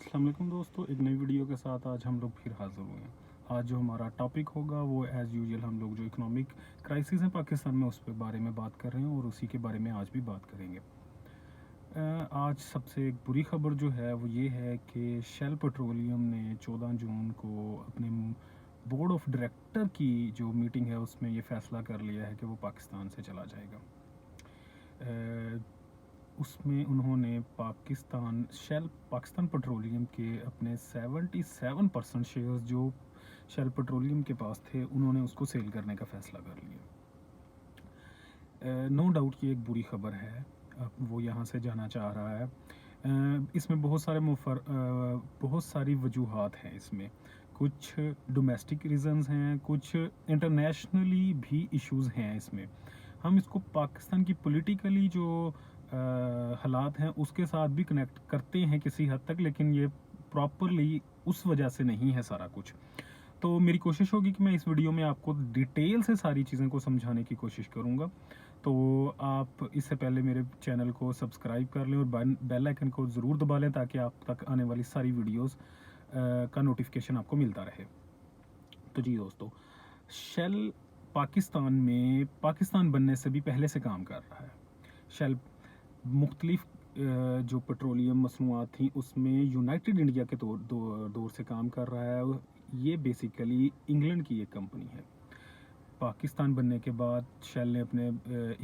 अस्सलाम वालेकुम दोस्तों, एक नई वीडियो के साथ आज हम लोग फिर हाज़िर हुए हैं। आज जो हमारा टॉपिक होगा वो एज़ यूजुअल हम लोग जो इकोनॉमिक क्राइसिस है पाकिस्तान में उस पे बारे में बात कर रहे हैं और उसी के बारे में आज भी बात करेंगे। आज सबसे एक बुरी खबर जो है वो ये है कि शेल पेट्रोलियम ने 14 जून को अपने बोर्ड ऑफ डायरेक्टर की जो मीटिंग है उसमें ये फ़ैसला कर लिया है कि वो पाकिस्तान से चला जाएगा। उसमें उन्होंने पाकिस्तान पेट्रोलियम के अपने 77% शेयर्स जो शेल पेट्रोलियम के पास थे उन्होंने उसको सेल करने का फ़ैसला कर लिया। नो डाउट ये एक बुरी खबर है। अब वो यहाँ से जाना चाह रहा है। इसमें बहुत सारी वजूहात हैं इसमें। कुछ डोमेस्टिक रीज़न्स हैं, कुछ इंटरनेशनली भी इश्यूज़ हैं इसमें। हम इसको पाकिस्तान की पॉलिटिकली जो हालात हैं उसके साथ भी कनेक्ट करते हैं किसी हद तक, लेकिन ये प्रॉपरली उस वजह से नहीं है सारा कुछ। तो मेरी कोशिश होगी कि मैं इस वीडियो में आपको डिटेल से सारी चीज़ें को समझाने की कोशिश करूँगा। तो आप इससे पहले मेरे चैनल को सब्सक्राइब कर लें और बेल आइकन को ज़रूर दबा लें ताकि आप तक आने वाली सारी वीडियोस का नोटिफिकेशन आपको मिलता रहे। तो जी दोस्तों, शेल पाकिस्तान बनने से भी पहले से काम कर रहा है। शेल मुख्तलिफ जो पेट्रोलियम मसनूआत थी उसमें यूनाइटेड इंडिया के दौर से काम कर रहा है। ये बेसिकली इंग्लैंड की एक कंपनी है। पाकिस्तान बनने के बाद शेल ने अपने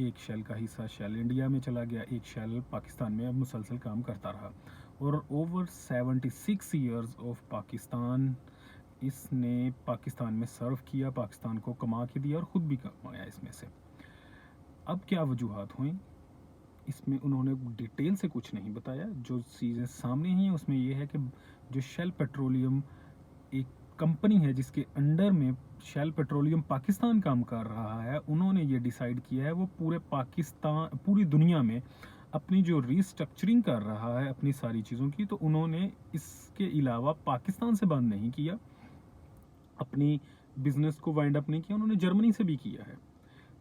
एक शेल का हिस्सा शेल इंडिया में चला गया, एक शेल पाकिस्तान में अब मुसलसल काम करता रहा और ओवर 76 ईयर्स ऑफ पाकिस्तान इसने पाकिस्तान में सर्व किया, पाकिस्तान को कमा के दिया और ख़ुद भी कमाया इसमें से। अब क्या वजूहात हुई इसमें उन्होंने डिटेल से कुछ नहीं बताया। जो चीज़ें सामने ही हैं उसमें ये है कि जो शेल पेट्रोलियम एक कंपनी है जिसके अंडर में शेल पेट्रोलियम पाकिस्तान काम कर रहा है, उन्होंने ये डिसाइड किया है वो पूरी दुनिया में अपनी जो रीस्ट्रक्चरिंग कर रहा है अपनी सारी चीज़ों की, तो उन्होंने इसके अलावा पाकिस्तान से बंद नहीं किया, अपनी बिजनेस को वाइंड अप नहीं किया, उन्होंने जर्मनी से भी किया है।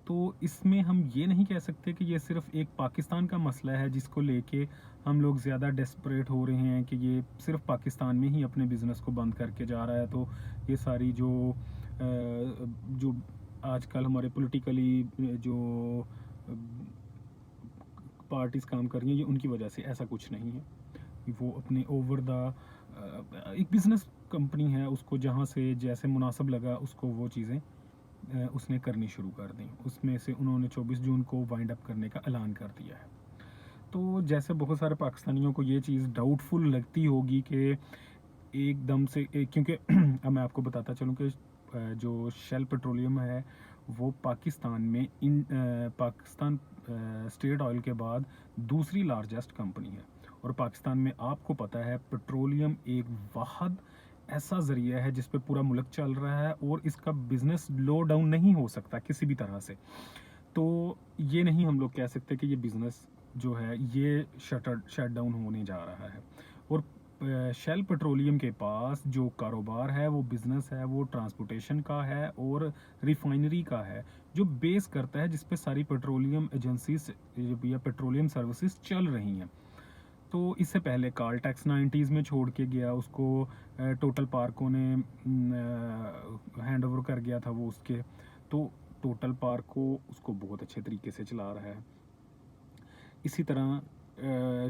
तो इसमें हम ये नहीं कह सकते कि ये सिर्फ एक पाकिस्तान का मसला है जिसको लेके हम लोग ज़्यादा डेस्परेट हो रहे हैं कि ये सिर्फ पाकिस्तान में ही अपने बिज़नेस को बंद करके जा रहा है। तो ये सारी जो आजकल हमारे पॉलिटिकली जो पार्टीज़ काम कर रही हैं ये उनकी वजह से, ऐसा कुछ नहीं है। वो अपने एक बिज़नेस कंपनी है, उसको जहाँ से जैसे मुनासिब लगा उसको वो चीज़ें उसने करनी शुरू कर दी। उसमें से उन्होंने 24 जून को वाइंड अप करने का ऐलान कर दिया है। तो जैसे बहुत सारे पाकिस्तानियों को ये चीज़ डाउटफुल लगती होगी कि एकदम से क्योंकि अब मैं आपको बताता चलूँ कि जो शेल पेट्रोलियम है वो पाकिस्तान स्टेट ऑयल के बाद दूसरी लार्जेस्ट कंपनी है। और पाकिस्तान में आपको पता है पेट्रोलियम एक वाहद ऐसा ज़रिया है जिस पे पूरा मुल्क चल रहा है और इसका बिज़नेस लो डाउन नहीं हो सकता किसी भी तरह से। तो ये नहीं हम लोग कह सकते कि ये बिज़नेस जो है ये शट डाउन होने जा रहा है। और शेल पेट्रोलियम के पास जो कारोबार है वो बिज़नेस है वो ट्रांसपोर्टेशन का है और रिफाइनरी का है, जो बेस करता है जिस पे सारी पेट्रोलियम एजेंसीज या पेट्रोलियम सर्विसेज चल रही हैं। तो इससे पहले कार्लटेक्स 90s में छोड़ के गया, उसको टोटल पार्को ने हैंड ओवर कर गया था वो उसके। तो टोटल पार्को उसको बहुत अच्छे तरीके से चला रहा है। इसी तरह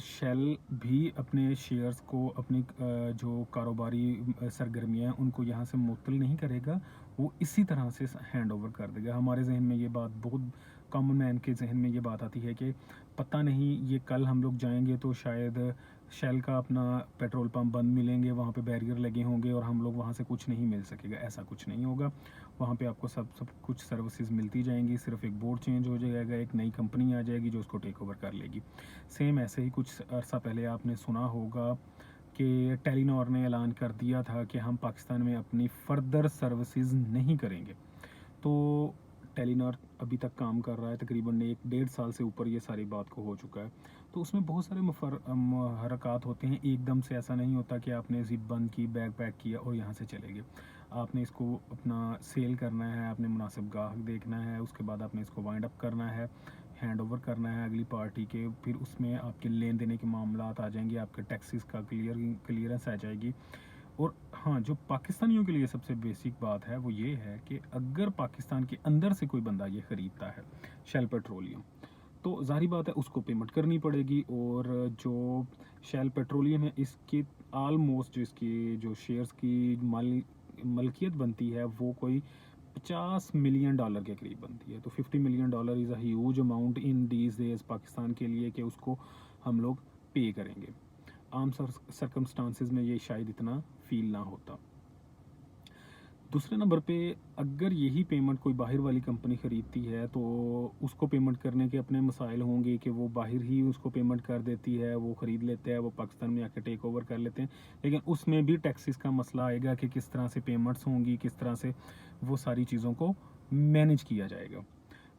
शेल भी अपने शेयर्स को अपनी जो कारोबारी सरगर्मियाँ हैं उनको यहाँ से मुअत्तल नहीं करेगा, वो इसी तरह से हैंड ओवर कर देगा। हमारे जहन में ये बात, बहुत कॉमन मैन के जहन में ये बात आती है कि पता नहीं ये कल हम लोग जाएंगे तो शायद शेल का अपना पेट्रोल पंप बंद मिलेंगे, वहाँ पे बैरियर लगे होंगे और हम लोग वहाँ से कुछ नहीं मिल सकेगा। ऐसा कुछ नहीं होगा। वहाँ पे आपको सब कुछ सर्विसेज मिलती जाएंगी, सिर्फ एक बोर्ड चेंज हो जाएगा, एक नई कंपनी आ जाएगी जो उसको टेक ओवर कर लेगी। सेम ऐसे ही कुछ अर्सा पहले आपने सुना होगा कि टेलीनॉर ने ऐलान कर दिया था कि हम पाकिस्तान में अपनी फर्दर सर्विसेज नहीं करेंगे। तो टेलीनॉर अभी तक काम कर रहा है, तकरीबन 1-1.5 साल से ऊपर ये सारी बात को हो चुका है। तो उसमें बहुत सारे हरकत होते हैं, एकदम से ऐसा नहीं होता कि आपने ज़िप बंद की, बैग पैक किया और यहाँ से चले गए। आपने इसको अपना सेल करना है, आपने मुनासिब गाहक देखना है, उसके बाद आपने इसको वाइंड अप करना है। हैंड ओवर करना है अगली पार्टी के, फिर उसमें आपके लेन देने के मामलात आ जाएंगे, आपके टैक्सेस का क्लियरेंस आ जाएगी। और हाँ, जो पाकिस्तानियों के लिए सबसे बेसिक बात है वो ये है कि अगर पाकिस्तान के अंदर से कोई बंदा ये ख़रीदता है शेल पेट्रोलियम, तो ज़ाहिर बात है उसको पेमेंट करनी पड़ेगी। और जो शेल पेट्रोलियम है इसकी आलमोस्ट जो इसकी जो शेयर्स की मलकियत बनती है वो कोई $50 मिलियन के करीब बनती है। तो $50 million is a huge amount in these days Pakistan के लिए कि उसको हम लोग पे करेंगे। आम सरकमस्टांसिस में ये शायद इतना फील ना होता। दूसरे नंबर पे अगर यही पेमेंट कोई बाहर वाली कंपनी ख़रीदती है तो उसको पेमेंट करने के अपने मसाइल होंगे कि वो बाहर ही उसको पेमेंट कर देती है, वो ख़रीद लेते हैं, वो पाकिस्तान में आके टेक ओवर कर लेते हैं। लेकिन उसमें भी टैक्सेस का मसला आएगा कि किस तरह से पेमेंट्स होंगी, किस तरह से वो सारी चीज़ों को मैनेज किया जाएगा,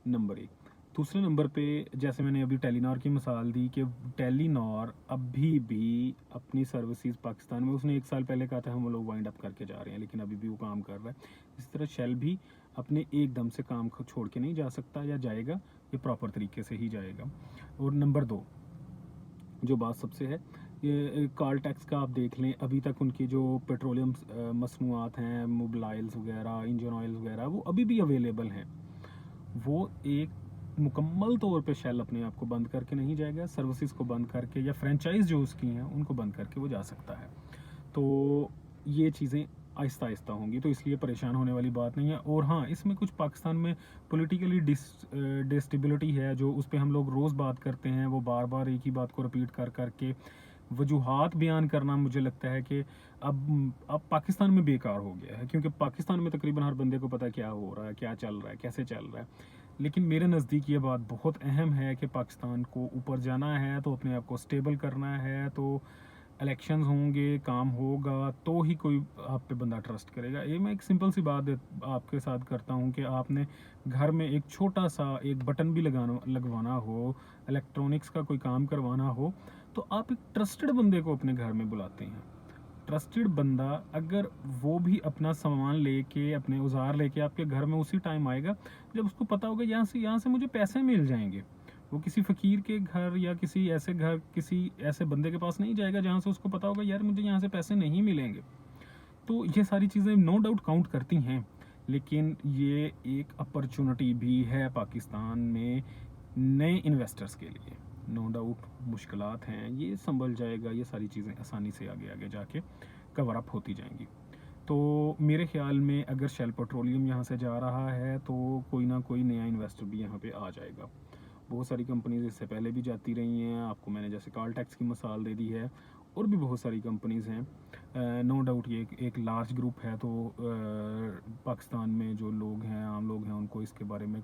नंबर एक। दूसरे नंबर पे जैसे मैंने अभी टेलीनॉर की मिसाल दी कि टेलीनॉर अभी भी अपनी सर्विसेज पाकिस्तान में, उसने 1 साल पहले कहा था हम लोग वाइंड अप करके जा रहे हैं, लेकिन अभी भी वो काम कर रहा है। इस तरह शेल भी अपने एकदम से काम को छोड़ के नहीं जा सकता, या जाएगा ये प्रॉपर तरीके से ही जाएगा। और नंबर 2 जो बात सबसे है, ये कार टैक्स का आप देख लें, अभी तक उनकी जो पेट्रोलियम मसनूआत हैं, मोबाइल्स वगैरह, इंजन ऑयल वगैरह, वो अभी भी अवेलेबल हैं। वो एक मुकम्मल तौर पे शेल अपने आप को बंद करके नहीं जाएगा, सर्विसेज को बंद करके या फ्रेंचाइज जो उसकी हैं उनको बंद करके वो जा सकता है। तो ये चीज़ें आहिस्ता आहिस्ता होंगी, तो इसलिए परेशान होने वाली बात नहीं है। और हाँ, इसमें कुछ पाकिस्तान में पॉलिटिकली डिस्टेबिलिटी है जो उस पर हम लोग रोज़ बात करते हैं, वो बार बार एक ही बात को रिपीट कर करके वजूहात बयान करना मुझे लगता है कि अब पाकिस्तान में बेकार हो गया है, क्योंकि पाकिस्तान में तकरीबन हर बंदे को पता है क्या हो रहा है, क्या चल रहा है, कैसे चल रहा है। लेकिन मेरे नज़दीक ये बात बहुत अहम है कि पाकिस्तान को ऊपर जाना है तो अपने आप को स्टेबल करना है, तो इलेक्शंस होंगे, काम होगा, तो ही कोई आप पे बंदा ट्रस्ट करेगा। ये मैं एक सिंपल सी बात आपके साथ करता हूँ कि आपने घर में एक छोटा सा एक बटन भी लगवाना हो, इलेक्ट्रॉनिक्स का कोई काम करवाना हो, तो आप एक ट्रस्टेड बंदे को अपने घर में बुलाते हैं। ट्रस्टेड बंदा अगर वो भी अपना सामान लेके, अपने औजार लेके आपके घर में उसी टाइम आएगा जब उसको पता होगा यहाँ से मुझे पैसे मिल जाएंगे। वो किसी फ़कीर के घर या किसी ऐसे घर, किसी ऐसे बंदे के पास नहीं जाएगा जहाँ से उसको पता होगा यार मुझे यहाँ से पैसे नहीं मिलेंगे। तो ये सारी चीज़ें नो डाउट काउंट करती हैं, लेकिन ये एक अपॉर्चुनिटी भी है पाकिस्तान में नए इन्वेस्टर्स के लिए। नो डाउट मुश्किलात हैं, ये संभल जाएगा, ये सारी चीज़ें आसानी से आगे आगे जाके कवर अप होती जाएंगी। तो मेरे ख्याल में अगर शेल पेट्रोलियम यहाँ से जा रहा है तो कोई ना कोई नया इन्वेस्टर भी यहाँ पे आ जाएगा। बहुत सारी कंपनीज इससे पहले भी जाती रही हैं, आपको मैंने जैसे कार टैक्स की मिसाल दे दी है, और भी बहुत सारी कंपनीज़ हैं। नो डाउट ये एक लार्ज ग्रुप है, तो पाकिस्तान में जो लोग हैं, आम लोग हैं, उनको इसके बारे में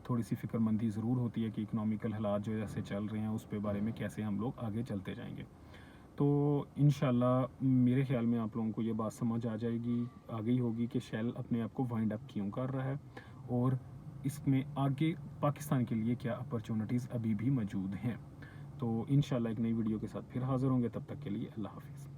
थोड़ी सी फिक्रमंदी ज़रूर होती है कि इकनॉमिकल हालात जो ऐसे चल रहे हैं उस पे बारे में कैसे हम लोग आगे चलते जाएंगे। तो इंशाल्लाह मेरे ख्याल में आप लोगों को ये बात समझ आ जाएगी, आ गई होगी कि शेल अपने आप को वाइंड अप क्यों कर रहा है, और इसमें आगे पाकिस्तान के लिए क्या अपॉर्चुनिटीज़ अभी भी मौजूद हैं। तो इंशाल्लाह एक नई वीडियो के साथ फिर हाज़िर होंगे, तब तक के लिए अल्लाह हाफ़िज़।